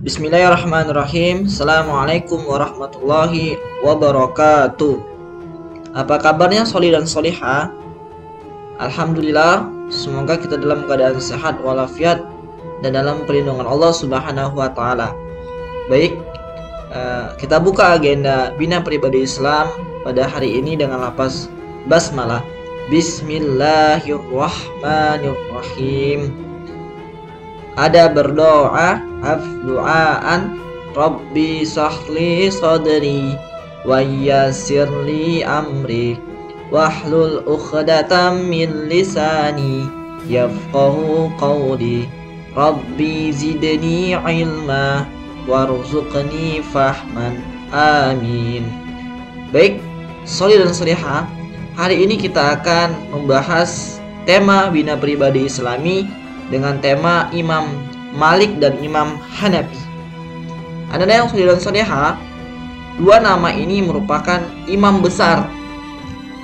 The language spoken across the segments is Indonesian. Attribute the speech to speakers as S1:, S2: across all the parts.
S1: Bismillahirrahmanirrahim. Assalamualaikum warahmatullahi wabarakatuh. Apa kabarnya sholih dan sholihah? Alhamdulillah, semoga kita dalam keadaan sehat walafiat dan dalam perlindungan Allah Subhanahu wa taala. Baik, kita buka agenda Bina Pribadi Islam pada hari ini dengan lafaz basmalah. Bismillahirrahmanirrahim. Ada berdoa, afdu'aan, Rabbi sahli sadri wa yassirli amri wahlul uqdatam min lisani yafqahu qawli Rabbi zidni ilma warzuqni fahman, amin. Baik, sholih dan sholihah, hari ini kita akan membahas tema Bina Pribadi Islami dengan tema Imam Malik dan Imam Hanafi. Anda yang sholih dan sholihah, dua nama ini merupakan imam besar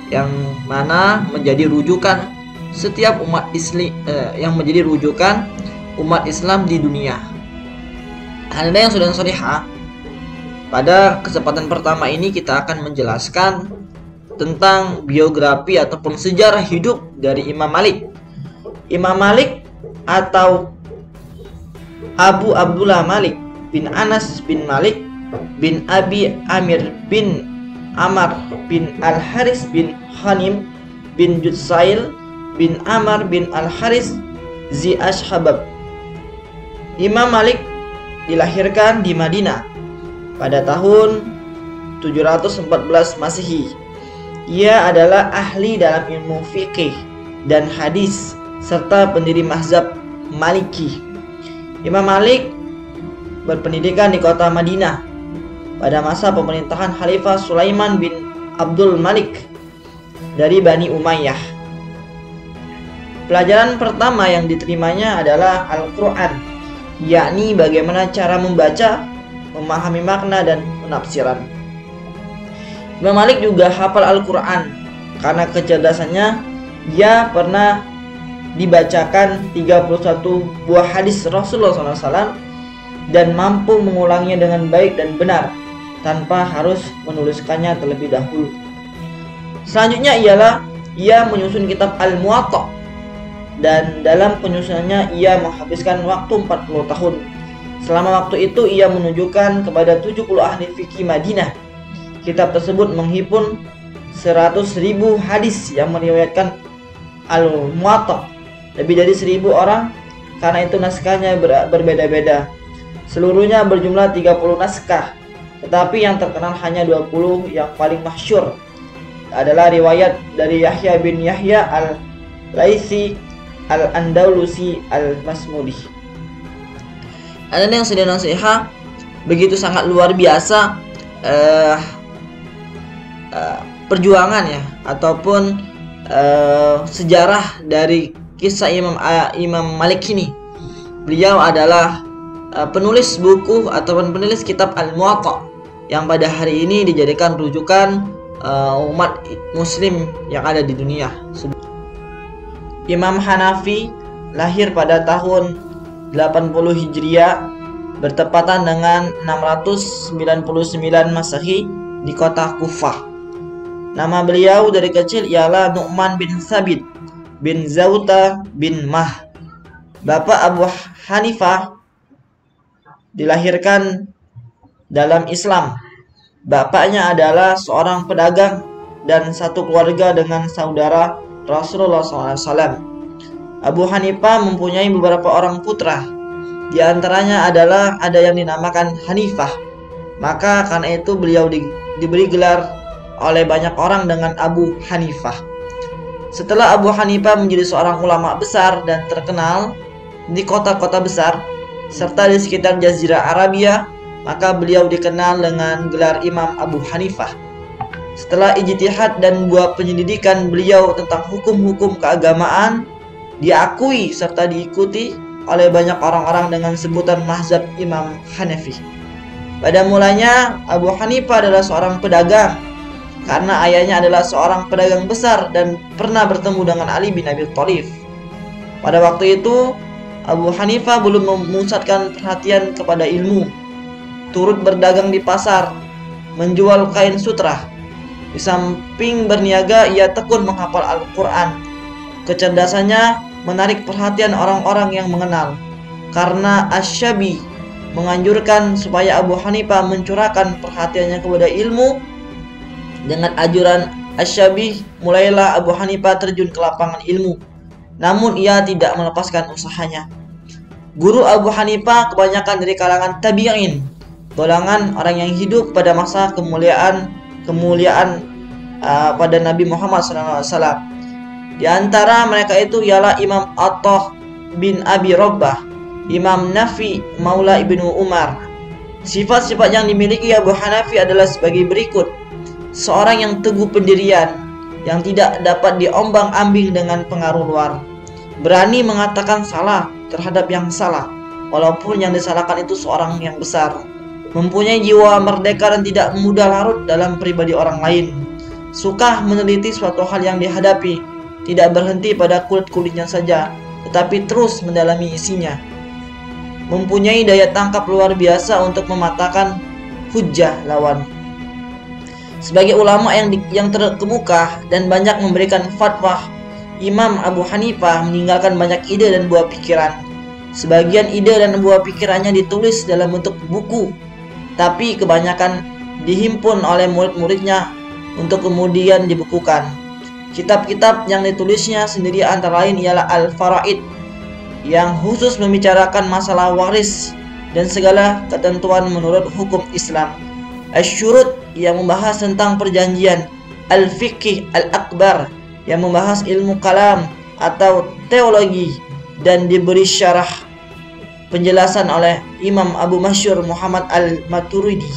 S1: yang mana menjadi rujukan setiap umat Islam, yang menjadi rujukan umat Islam di dunia. Anda yang sholih dan sholihah, pada kesempatan pertama ini kita akan menjelaskan tentang biografi ataupun sejarah hidup dari Imam Malik. Imam Malik atau Abu Abdullah Malik bin Anas bin Malik bin Abi Amir bin Amr bin Al-Haris bin Hanim bin Jutsail bin Amr bin Al-Haris Zi Ashhabab. Imam Malik dilahirkan di Madinah pada tahun 714 Masehi. Ia adalah ahli dalam ilmu fikih dan hadis serta pendiri mazhab Maliki. Imam Malik berpendidikan di kota Madinah pada masa pemerintahan Khalifah Sulaiman bin Abdul Malik dari Bani Umayyah. Pelajaran pertama yang diterimanya adalah Al-Quran, yakni bagaimana cara membaca, memahami makna dan penafsiran. Imam Malik juga hafal Al-Quran karena kecerdasannya. Dia pernah dibacakan 31 buah hadis Rasulullah SAW dan mampu mengulanginya dengan baik dan benar tanpa harus menuliskannya terlebih dahulu. Selanjutnya ialah ia menyusun kitab Al-Muwatta, dan dalam penyusunannya ia menghabiskan waktu 40 tahun. Selama waktu itu ia menunjukkan kepada 70 ahli fikih Madinah. Kitab tersebut menghimpun 100.000 hadis yang meriwayatkan Al-Muwatta, lebih dari 1.000 orang, karena itu naskahnya berbeda-beda. Seluruhnya berjumlah 30 naskah, tetapi yang terkenal hanya 20 yang paling masyhur adalah riwayat dari Yahya bin Yahya Al-Laitsi Al-Andalusi Al-Masmudi. Ada yang sedang nasihat begitu sangat luar biasa perjuangan ya ataupun sejarah dari kisah Imam Malik ini. Beliau adalah penulis buku ataupun penulis kitab Al-Muwatta yang pada hari ini dijadikan rujukan umat muslim yang ada di dunia. Imam Hanafi lahir pada tahun 80 Hijriah bertepatan dengan 699 Masehi di kota Kufah. Nama beliau dari kecil ialah Nu'man bin Sabit bin Zauta bin Mah. Bapak Abu Hanifah dilahirkan dalam Islam. Bapaknya adalah seorang pedagang dan satu keluarga dengan saudara Rasulullah SAW. Abu Hanifah mempunyai beberapa orang putra. Di antaranya adalah ada yang dinamakan Hanifah. Maka karena itu beliau diberi gelar oleh banyak orang dengan Abu Hanifah. Setelah Abu Hanifah menjadi seorang ulama besar dan terkenal di kota-kota besar serta di sekitar Jazirah Arabia, maka beliau dikenal dengan gelar Imam Abu Hanifah. Setelah ijtihad dan buat penyelidikan beliau tentang hukum-hukum keagamaan, diakui serta diikuti oleh banyak orang-orang dengan sebutan mazhab Imam Hanafi. Pada mulanya Abu Hanifah adalah seorang pedagang karena ayahnya adalah seorang pedagang besar dan pernah bertemu dengan Ali bin Abi Thalib. Pada waktu itu Abu Hanifah belum memusatkan perhatian kepada ilmu, turut berdagang di pasar, menjual kain sutra. Di samping berniaga, ia tekun menghafal Al-Quran. Kecerdasannya menarik perhatian orang-orang yang mengenal, karena Asy-Syabi menganjurkan supaya Abu Hanifah mencurahkan perhatiannya kepada ilmu. Dengan ajuran Asy-Syabi, mulailah Abu Hanifah terjun ke lapangan ilmu. Namun ia tidak melepaskan usahanya. Guru Abu Hanifah kebanyakan dari kalangan tabi'in, golongan orang yang hidup pada masa kemuliaan pada Nabi Muhammad SAW. Di antara mereka itu ialah Imam Athah bin Abi Rabbah, Imam Nafi Maula Ibnu Umar. Sifat-sifat yang dimiliki Abu Hanafi adalah sebagai berikut. Seorang yang teguh pendirian, yang tidak dapat diombang-ambing dengan pengaruh luar. Berani mengatakan salah terhadap yang salah, walaupun yang disalahkan itu seorang yang besar. Mempunyai jiwa merdeka dan tidak mudah larut dalam pribadi orang lain. Suka meneliti suatu hal yang dihadapi, tidak berhenti pada kulit-kulitnya saja, tetapi terus mendalami isinya. Mempunyai daya tangkap luar biasa untuk mematahkan hujah lawan. Sebagai ulama yang terkemuka dan banyak memberikan fatwa, Imam Abu Hanifah meninggalkan banyak ide dan buah pikiran. Sebagian ide dan buah pikirannya ditulis dalam bentuk buku, tapi kebanyakan dihimpun oleh murid-muridnya untuk kemudian dibukukan. Kitab-kitab yang ditulisnya sendiri antara lain ialah Al-Faraid, yang khusus membicarakan masalah waris dan segala ketentuan menurut hukum Islam. Asy-Syurut yang membahas tentang perjanjian. Al-Fiqh Al-Akbar yang membahas ilmu kalam atau teologi dan diberi syarah penjelasan oleh Imam Abu Masyhur Muhammad Al-Maturidi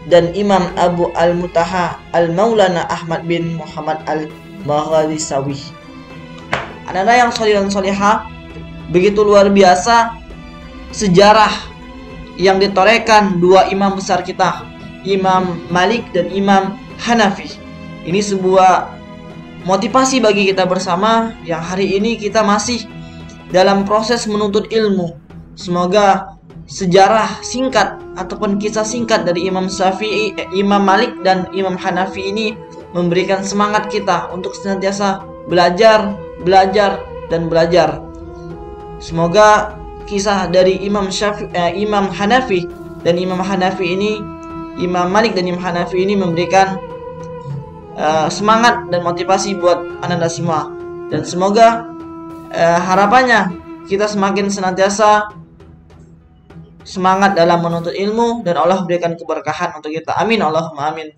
S1: dan Imam Abu Al-Mutaha Al-Maulana Ahmad bin Muhammad Al-Maghrisawi. Anak-anak yang sholih dan sholihah, begitu luar biasa sejarah yang ditorekan dua imam besar kita, Imam Malik dan Imam Hanafi. Ini sebuah motivasi bagi kita bersama yang hari ini kita masih dalam proses menuntut ilmu. Semoga sejarah singkat ataupun kisah singkat dari Imam Syafi'i, Imam Malik dan Imam Hanafi ini memberikan semangat kita untuk senantiasa belajar, dan belajar. Semoga kisah dari Imam Hanafi dan Imam Hanafi ini, Imam Malik dan Imam Hanafi ini memberikan semangat dan motivasi buat anak-anak semua. Dan semoga harapannya kita semakin senantiasa semangat dalam menuntut ilmu dan Allah berikan keberkahan untuk kita. Amin Allahumma amin.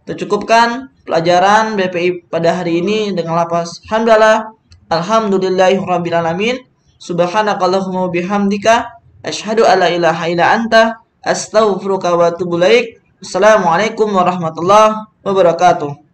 S1: Kita cukupkan pelajaran BPI pada hari ini dengan lafaz hamdalah, alhamdulillahirabbil alamin, subhanakallahumma bihamdika, asyhadu alla ilaha illa anta, astaghfiruka wa atubu ilaik. Assalamualaikum warahmatullahi wabarakatuh.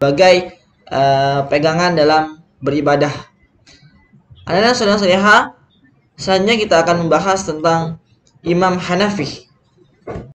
S1: sebagai pegangan dalam beribadah. Anak-anak saudara-saudara, selanjutnya kita akan membahas tentang Imam Hanafi.